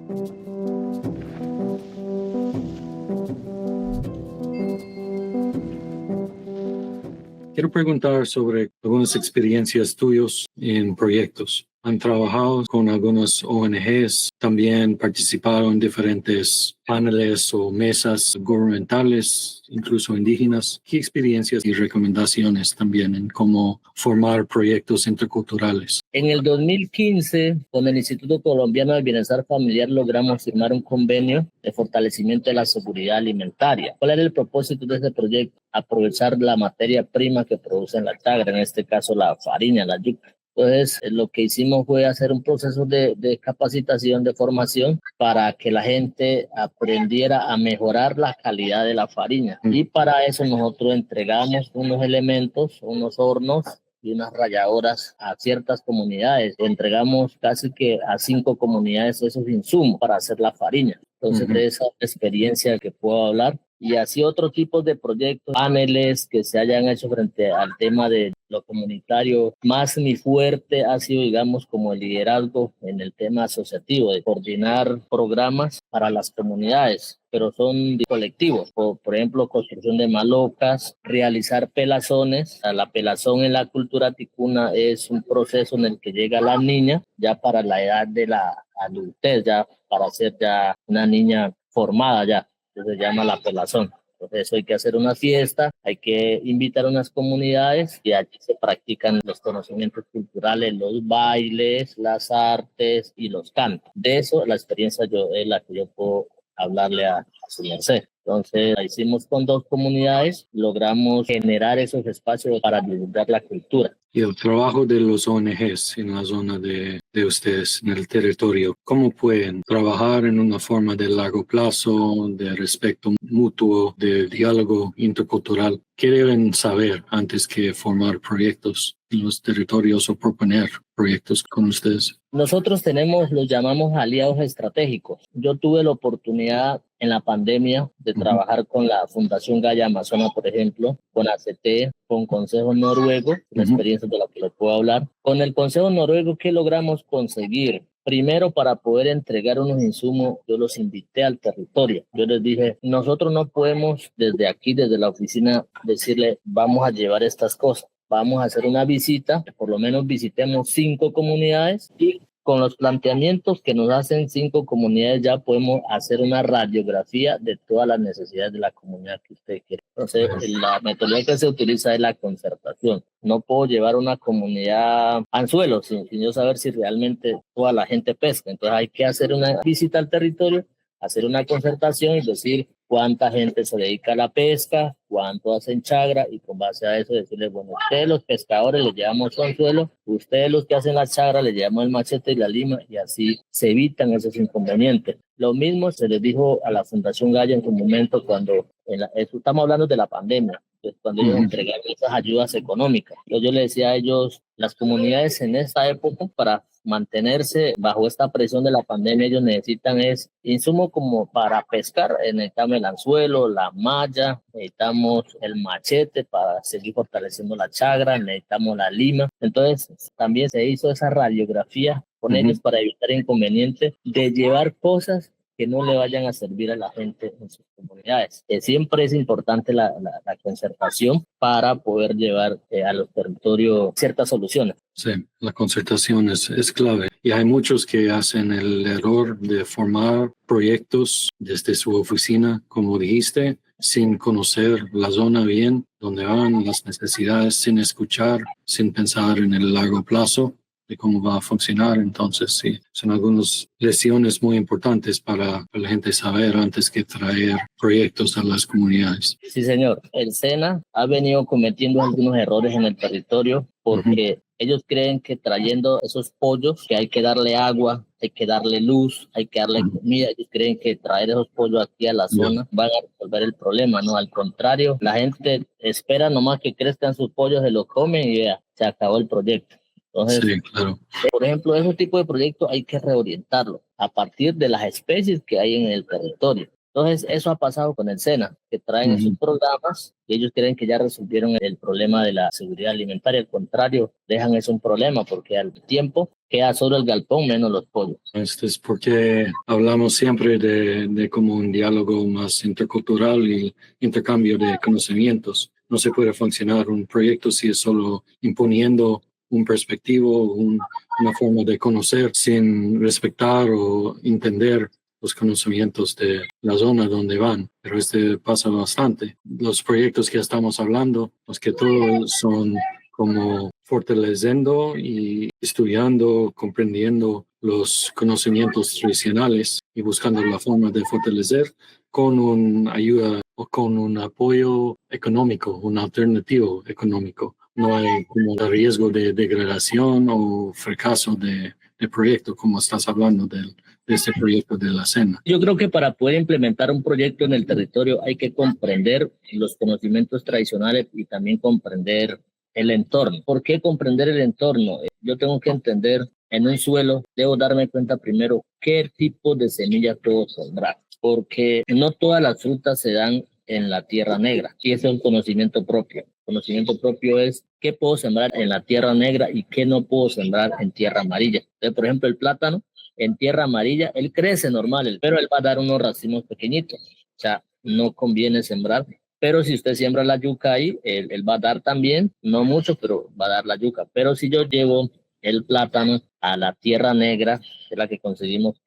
Quiero preguntar sobre algunas experiencias tuyas en proyectos. Han trabajado con algunas ONGs, también participaron en diferentes paneles o mesas gubernamentales, incluso indígenas. ¿Qué experiencias y recomendaciones también en cómo formar proyectos interculturales? En el 2015, con el Instituto Colombiano del Bienestar Familiar, logramos firmar un convenio de fortalecimiento de la seguridad alimentaria. ¿Cuál era el propósito de ese proyecto? Aprovechar la materia prima que producen la chagra, en este caso la fariña, la yuca. Entonces, lo que hicimos fue hacer un proceso de capacitación, de formación, para que la gente aprendiera a mejorar la calidad de la fariña. Y para eso nosotros entregamos unos elementos, unos hornos y unas ralladoras a ciertas comunidades. Entregamos casi que a 5 comunidades esos insumos para hacer la fariña. Entonces, de esa experiencia que puedo hablar. Y así otros tipos de proyectos, paneles que se hayan hecho frente al tema de lo comunitario. Más mi fuerte ha sido, digamos, como el liderazgo en el tema asociativo, de coordinar programas para las comunidades, pero son colectivos. Por ejemplo, construcción de malocas, realizar pelazones. La pelazón en la cultura ticuna es un proceso en el que llega la niña ya para la edad de la adultez, ya para ser ya una niña formada ya. Se llama la pelazón. Entonces eso hay que hacer una fiesta, hay que invitar a unas comunidades y aquí se practican los conocimientos culturales, los bailes, las artes y los cantos. De eso la experiencia es la que yo puedo hablarle a su merced. Entonces la hicimos con 2 comunidades, logramos generar esos espacios para divulgar la cultura. Y el trabajo de los ONGs en la zona de ustedes, en el territorio, ¿cómo pueden trabajar en una forma de largo plazo, de respeto mutuo, de diálogo intercultural? ¿Qué deben saber antes que formar proyectos en los territorios o proponer proyectos con ustedes? Nosotros los llamamos aliados estratégicos. Yo tuve la oportunidad en la pandemia de trabajar con la Fundación Gaia Amazona, por ejemplo, con ACT, con Consejo Noruego, la experiencia de la que les puedo hablar. Con el Consejo Noruego, ¿qué logramos conseguir? Primero, para poder entregar unos insumos, yo los invité al territorio. Yo les dije, nosotros no podemos desde aquí, desde la oficina, decirle, vamos a llevar estas cosas. Vamos a hacer una visita, por lo menos visitemos 5 comunidades y con los planteamientos que nos hacen 5 comunidades ya podemos hacer una radiografía de todas las necesidades de la comunidad que usted quiere. Entonces, la metodología que se utiliza es la concertación. No puedo llevar una comunidad anzuelo sin yo saber si realmente toda la gente pesca. Entonces hay que hacer una visita al territorio, hacer una concertación y decir cuánta gente se dedica a la pesca, cuánto hacen chagra y con base a eso decirles, bueno, ustedes los pescadores les llevamos su anzuelo, ustedes los que hacen la chagra les llevamos el machete y la lima y así se evitan esos inconvenientes. Lo mismo se les dijo a la Fundación Gaia en su momento cuando, estamos hablando de la pandemia, pues cuando ellos entregaron esas ayudas económicas. Yo les decía a ellos, las comunidades en esta época para mantenerse bajo esta presión de la pandemia, ellos necesitan insumos como para pescar, necesitamos el anzuelo, la malla, necesitamos el machete para seguir fortaleciendo la chagra, necesitamos la lima. Entonces también se hizo esa radiografía con ellos para evitar inconvenientes de llevar cosas que no le vayan a servir a la gente en sus comunidades. Siempre es importante la concertación para poder llevar a los territorios ciertas soluciones. Sí, la concertación es clave. Y hay muchos que hacen el error de formar proyectos desde su oficina, como dijiste, sin conocer la zona bien, dónde van las necesidades, sin escuchar, sin pensar en el largo plazo de cómo va a funcionar. Entonces, sí, son algunas lecciones muy importantes para la gente saber antes que traer proyectos a las comunidades. Sí, señor. El SENA ha venido cometiendo algunos errores en el territorio porque ellos creen que trayendo esos pollos, que hay que darle agua, hay que darle luz, hay que darle comida, ellos creen que traer esos pollos aquí a la zona van a resolver el problema, ¿no? Al contrario, la gente espera nomás que crezcan sus pollos, se los comen y ya, se acabó el proyecto. Entonces, sí, claro. Por ejemplo, ese tipo de proyectos hay que reorientarlo a partir de las especies que hay en el territorio. Entonces, eso ha pasado con el SENA, que traen esos programas y ellos creen que ya resolvieron el problema de la seguridad alimentaria. Al contrario, dejan eso un problema porque al tiempo queda solo el galpón menos los pollos. Esto es porque hablamos siempre de como un diálogo más intercultural y intercambio de conocimientos. No se puede funcionar un proyecto si es solo imponiendo un perspectivo, una forma de conocer sin respetar o entender los conocimientos de la zona donde van. Pero pasa bastante. Los proyectos que estamos hablando, los que todos son como fortaleciendo y estudiando, comprendiendo los conocimientos tradicionales y buscando la forma de fortalecer con una ayuda o con un apoyo económico, un alternativo económico. No hay como riesgo de degradación o fracaso de proyecto, como estás hablando de este proyecto de la SENA. Yo creo que para poder implementar un proyecto en el territorio hay que comprender los conocimientos tradicionales y también comprender el entorno. ¿Por qué comprender el entorno? Yo tengo que entender en un suelo, debo darme cuenta primero qué tipo de semilla puedo sembrar, porque no todas las frutas se dan en la tierra negra y ese es un conocimiento propio. Conocimiento propio es qué puedo sembrar en la tierra negra y qué no puedo sembrar en tierra amarilla. Entonces, por ejemplo, el plátano en tierra amarilla, él crece normal, pero él va a dar unos racimos pequeñitos. O sea, no conviene sembrar. Pero si usted siembra la yuca ahí, él va a dar también, no mucho, pero va a dar la yuca. Pero si yo llevo el plátano a la tierra negra, que es la que consideramos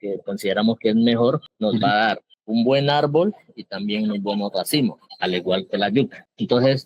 que es mejor, nos va a dar un buen árbol y también unos buenos racimos, al igual que la yuca. Entonces,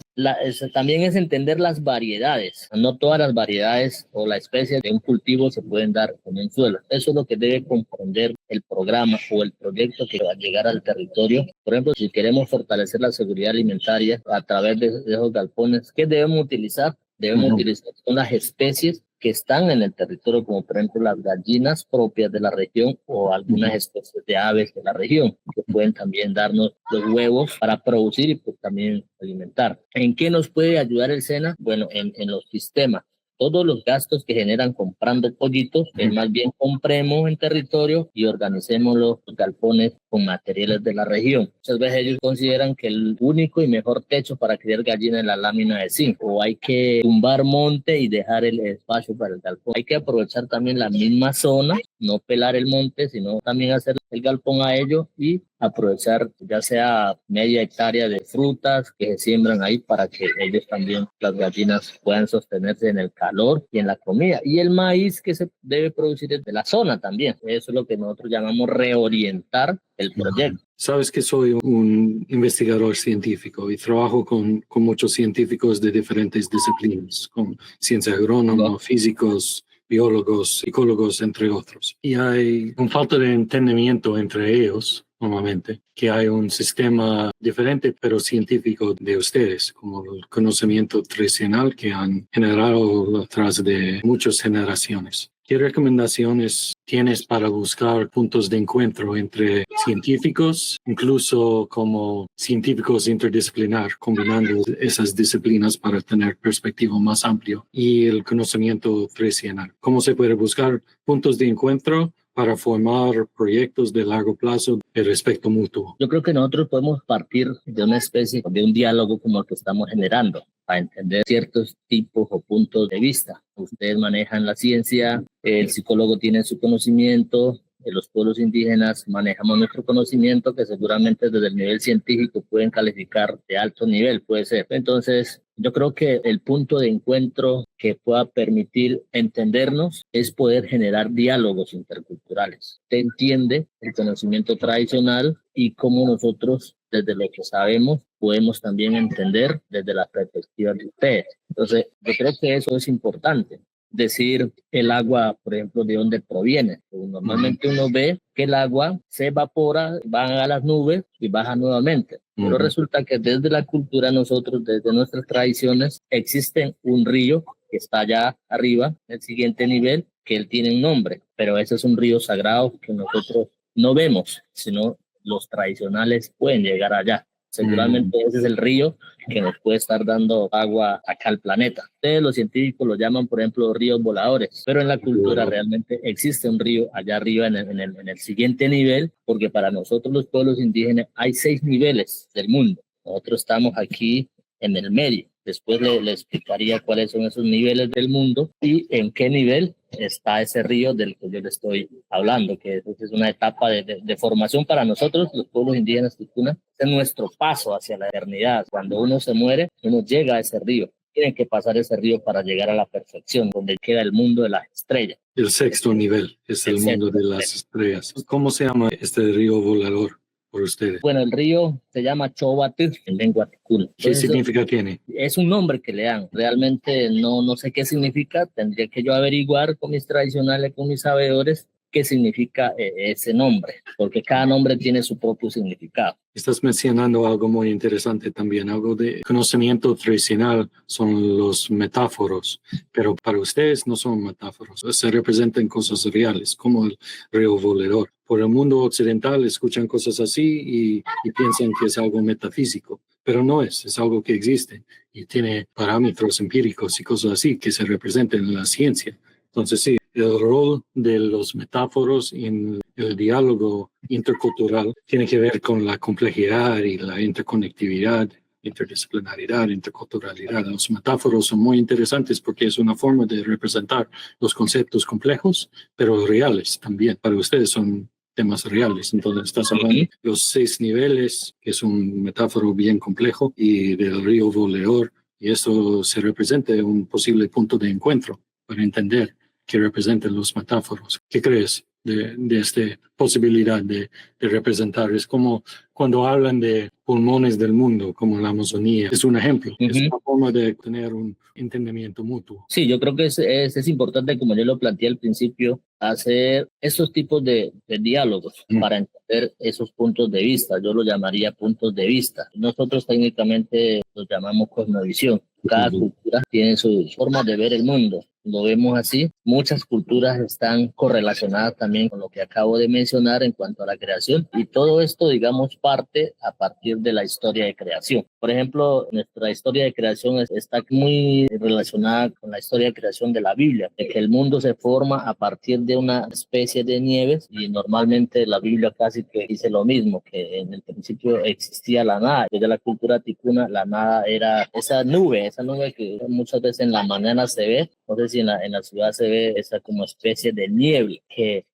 también es entender las variedades. No todas las variedades o la especie de un cultivo se pueden dar en un suelo. Eso es lo que debe comprender el programa o el proyecto que va a llegar al territorio. Por ejemplo, si queremos fortalecer la seguridad alimentaria a través de esos galpones, ¿qué debemos utilizar? Debemos utilizar unas especies que están en el territorio, como por ejemplo las gallinas propias de la región o algunas especies de aves de la región, que pueden también darnos los huevos para producir y pues también alimentar. ¿En qué nos puede ayudar el SENA? Bueno, en los sistemas. todos los gastos que generan comprando pollitos, es más bien compremos en territorio y organicemos los galpones con materiales de la región. Muchas veces ellos consideran que el único y mejor techo para criar gallinas es la lámina de zinc, o hay que tumbar monte y dejar el espacio para el galpón. Hay que aprovechar también la misma zona, no pelar el monte, sino también hacer el galpón a ello y aprovechar ya sea media hectárea de frutas que se siembran ahí para que ellos también, las gallinas, puedan sostenerse en el calor y en la comida. Y el maíz que se debe producir es de la zona también. Eso es lo que nosotros llamamos reorientar el proyecto. Sabes que soy un investigador científico y trabajo con muchos científicos de diferentes disciplinas, con ciencia agrónoma, físicos, biólogos, psicólogos, entre otros. Y hay una falta de entendimiento entre ellos, normalmente, que hay un sistema diferente pero científico de ustedes, como el conocimiento tradicional que han generado a través de muchas generaciones. ¿Qué recomendaciones tienes para buscar puntos de encuentro entre científicos, incluso como científicos interdisciplinar, combinando esas disciplinas para tener perspectiva más amplio y el conocimiento tradicional? ¿Cómo se puede buscar puntos de encuentro para formar proyectos de largo plazo de respeto mutuo? Yo creo que nosotros podemos partir de una especie de un diálogo como el que estamos generando para entender ciertos tipos o puntos de vista. Ustedes manejan la ciencia, el psicólogo tiene su conocimiento, los pueblos indígenas manejamos nuestro conocimiento, que seguramente desde el nivel científico pueden calificar de alto nivel, puede ser. Entonces, yo creo que el punto de encuentro que pueda permitir entendernos es poder generar diálogos interculturales. Se entiende el conocimiento tradicional y cómo nosotros, desde lo que sabemos, podemos también entender desde la perspectiva de ustedes. Entonces, yo creo que eso es importante. Decir el agua, por ejemplo, de dónde proviene. Pues normalmente uno ve que el agua se evapora, va a las nubes y baja nuevamente. Pero resulta que desde la cultura nosotros, desde nuestras tradiciones, existe un río que está allá arriba, en el siguiente nivel, que él tiene un nombre, pero ese es un río sagrado que nosotros no vemos, sino los tradicionales pueden llegar allá. Seguramente ese es el río que nos puede estar dando agua acá al planeta. Ustedes, los científicos, lo llaman, por ejemplo, ríos voladores, pero en la cultura realmente existe un río allá arriba en el siguiente nivel, porque para nosotros los pueblos indígenas hay 6 niveles del mundo. Nosotros estamos aquí en el medio. Después le explicaría cuáles son esos niveles del mundo y en qué nivel está ese río del que yo le estoy hablando, que es una etapa de formación para nosotros, los pueblos indígenas Ticuna. Es nuestro paso hacia la eternidad. Cuando uno se muere, uno llega a ese río. Tienen que pasar ese río para llegar a la perfección, donde queda el mundo de las estrellas. El sexto nivel es el mundo de las estrellas. ¿Cómo se llama este río volador por ustedes? Bueno, el río se llama Chobatl en lengua ticuna. ¿Qué significa tiene? Es un nombre que le dan. Realmente no sé qué significa. Tendría que yo averiguar con mis tradicionales, con mis sabedores, qué significa ese nombre, porque cada nombre tiene su propio significado. Estás mencionando algo muy interesante también, algo de conocimiento tradicional son los metáforos, pero para ustedes no son metáforos, se representan cosas reales, como el río volador. Por el mundo occidental escuchan cosas así y piensan que es algo metafísico, pero no es algo que existe y tiene parámetros empíricos y cosas así que se representan en la ciencia. Entonces sí, el rol de los metáforos en el diálogo intercultural tiene que ver con la complejidad y la interconectividad, interdisciplinaridad, interculturalidad. Los metáforos son muy interesantes porque es una forma de representar los conceptos complejos, pero reales también. Para ustedes son temas reales. Entonces estás hablando de los 6 niveles, que es un metáforo bien complejo, y del río volador, y eso se representa un posible punto de encuentro para entender qué representan los metáforos. ¿Qué crees de esta posibilidad de representar? Es como cuando hablan de pulmones del mundo, como la Amazonía. Es un ejemplo. Es una forma de tener un entendimiento mutuo. Sí, yo creo que es importante, como yo lo planteé al principio, hacer esos tipos de diálogos para entender esos puntos de vista. Yo lo llamaría puntos de vista. Nosotros técnicamente los llamamos cosmovisión. Cada cultura tiene su forma de ver el mundo. lo vemos así. Muchas culturas están correlacionadas también con lo que acabo de mencionar en cuanto a la creación, y todo esto, digamos, parte a partir de la historia de creación. Por ejemplo, nuestra historia de creación está muy relacionada con la historia de creación de la Biblia, de que el mundo se forma a partir de una especie de nieves, y normalmente la Biblia casi que dice lo mismo, que en el principio existía la nada. Desde la cultura ticuna, la nada era esa nube que muchas veces en la mañana se ve, no sé si en la ciudad se ve, esa como especie de niebla que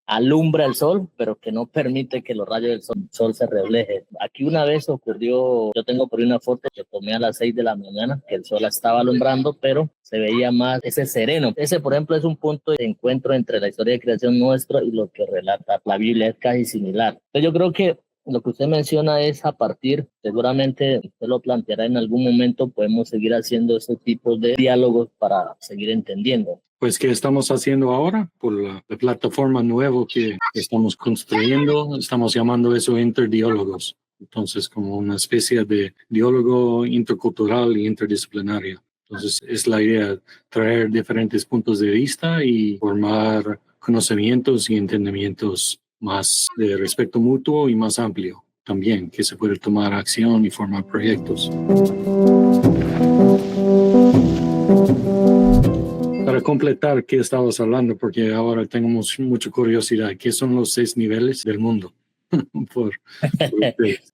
alumbra el sol, pero que no permite que los rayos del sol se reflejen. Aquí una vez ocurrió, yo tengo por ahí una foto que tomé a las 6 de la mañana, que el sol estaba alumbrando, pero se veía más ese sereno. Ese, por ejemplo, es un punto de encuentro entre la historia de creación nuestra y lo que relata la Biblia, es casi similar. Entonces yo creo que lo que usted menciona es a partir, seguramente usted lo planteará en algún momento, podemos seguir haciendo ese tipo de diálogos para seguir entendiendo. Pues, ¿qué estamos haciendo ahora? Por la plataforma nueva que estamos construyendo, estamos llamando eso interdiálogos. Entonces, como una especie de diálogo intercultural y interdisciplinario. Entonces, es la idea, traer diferentes puntos de vista y formar conocimientos y entendimientos más de respeto mutuo y más amplio también, que se puede tomar acción y formar proyectos. Para completar, ¿qué estabas hablando? Porque ahora tengo mucha curiosidad. ¿Qué son los 6 niveles del mundo? por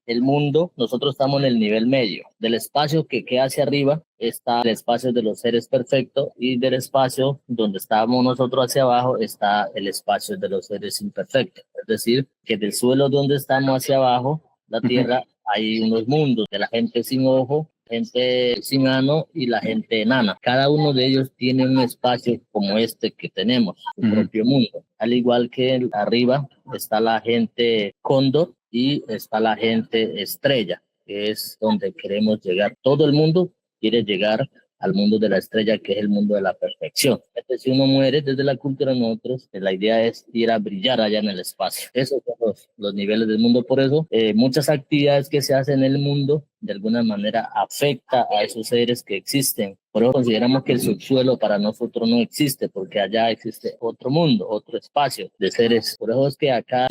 El mundo, nosotros estamos en el nivel medio. Del espacio que queda hacia arriba está el espacio de los seres perfectos, y del espacio donde estábamos nosotros hacia abajo está el espacio de los seres imperfectos. Es decir, que del suelo donde estamos hacia abajo, la tierra, hay unos mundos de la gente sin ojo, gente sin ano y la gente enana. Cada uno de ellos tiene un espacio como este que tenemos, su propio mundo. Al igual que arriba está la gente cóndor y está la gente estrella, que es donde queremos llegar. Todo el mundo quiere llegar al mundo de la estrella, que es el mundo de la perfección. Entonces, si uno muere desde la cultura de nosotros, la idea es ir a brillar allá en el espacio. Esos son los niveles del mundo. Por eso, muchas actividades que se hacen en el mundo, de alguna manera, afecta a esos seres que existen. Por eso consideramos que el subsuelo para nosotros no existe, porque allá existe otro mundo, otro espacio de seres. Por eso es que acá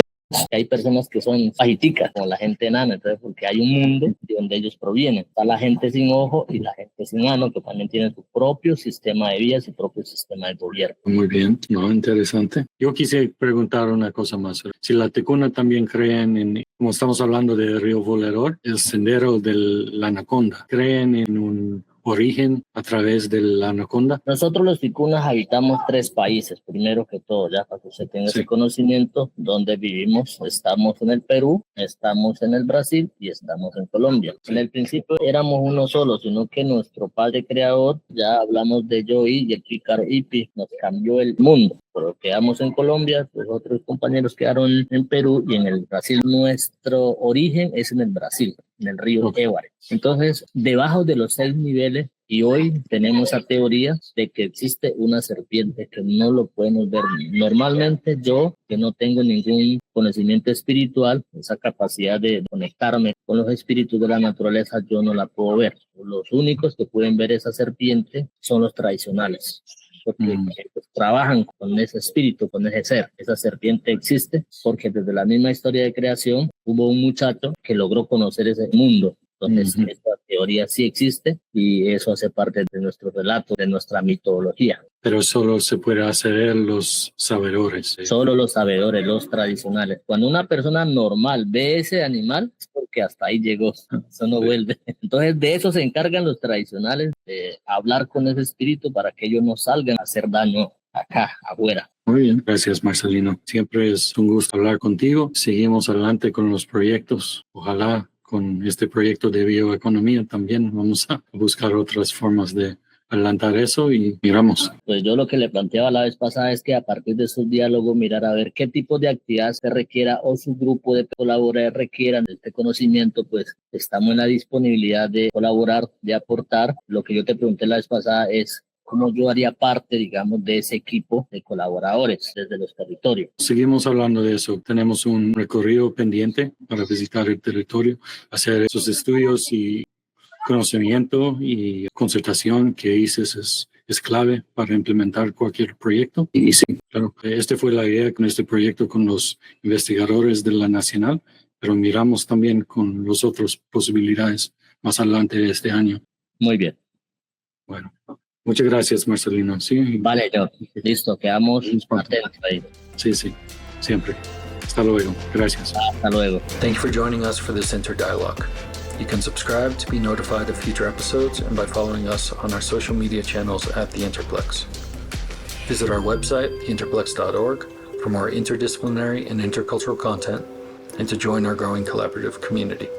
hay personas que son pajiticas, como la gente enana, entonces porque hay un mundo de donde ellos provienen. Está la gente sin ojo y la gente sin ano, que también tienen su propio sistema de vida, su propio sistema de gobierno. Muy bien, no, interesante. Yo quise preguntar una cosa más. Si la ticuna también creen en, como estamos hablando de Río Volador, el sendero de la anaconda, ¿creen en un origen a través de la anaconda? Nosotros los ticunas habitamos 3 países, primero que todo, ya para que usted tenga ese conocimiento, donde vivimos. Estamos en el Perú, estamos en el Brasil y estamos en Colombia. En el principio éramos uno solo, sino que nuestro padre creador, ya hablamos de Yoí y el Pícaro Ipi, nos cambió el mundo. Pero quedamos en Colombia, los otros compañeros quedaron en Perú y en el Brasil. Nuestro origen es en el Brasil, en el río Éguare. Entonces, debajo de los 6 niveles, y hoy tenemos esa teoría de que existe una serpiente que no lo podemos ver. Normalmente yo, que no tengo ningún conocimiento espiritual, esa capacidad de conectarme con los espíritus de la naturaleza, yo no la puedo ver. Los únicos que pueden ver esa serpiente son los tradicionales, porque trabajan con ese espíritu, con ese ser. Esa serpiente existe porque desde la misma historia de creación hubo un muchacho que logró conocer ese mundo. Entonces, esta teoría sí existe y eso hace parte de nuestro relato, de nuestra mitología. Pero solo se puede hacer los sabedores. Solo los sabedores, los tradicionales. Cuando una persona normal ve ese animal, es porque hasta ahí llegó, eso no vuelve. Entonces, de eso se encargan los tradicionales, de hablar con ese espíritu para que ellos no salgan a hacer daño acá, afuera. Muy bien, gracias Marcelino. Siempre es un gusto hablar contigo. Seguimos adelante con los proyectos. Ojalá con este proyecto de bioeconomía también vamos a buscar otras formas de adelantar eso y miramos. Pues yo lo que le planteaba la vez pasada es que a partir de esos diálogos mirar a ver qué tipo de actividad se requiera o su grupo de colaboradores requieran de este conocimiento, pues estamos en la disponibilidad de colaborar, de aportar. Lo que yo te pregunté la vez pasada es cómo yo haría parte, digamos, de ese equipo de colaboradores desde los territorios. Seguimos hablando de eso. Tenemos un recorrido pendiente para visitar el territorio, hacer esos estudios y conocimiento y concertación que dices es clave para implementar cualquier proyecto. Y sí, claro, esta fue la idea con este proyecto con los investigadores de la Nacional, pero miramos también con las otras posibilidades más adelante de este año. Muy bien. Bueno, muchas gracias, Marcelino. Sí, Vale, yo. Listo, quedamos atentos ahí. sí, siempre. Hasta luego. Gracias. Hasta luego. Thank you for joining us for this Interdialogue. You can subscribe to be notified of future episodes and by following us on our social media channels at The Interplex. Visit our website, theinterplex.org, for more interdisciplinary and intercultural content and to join our growing collaborative community.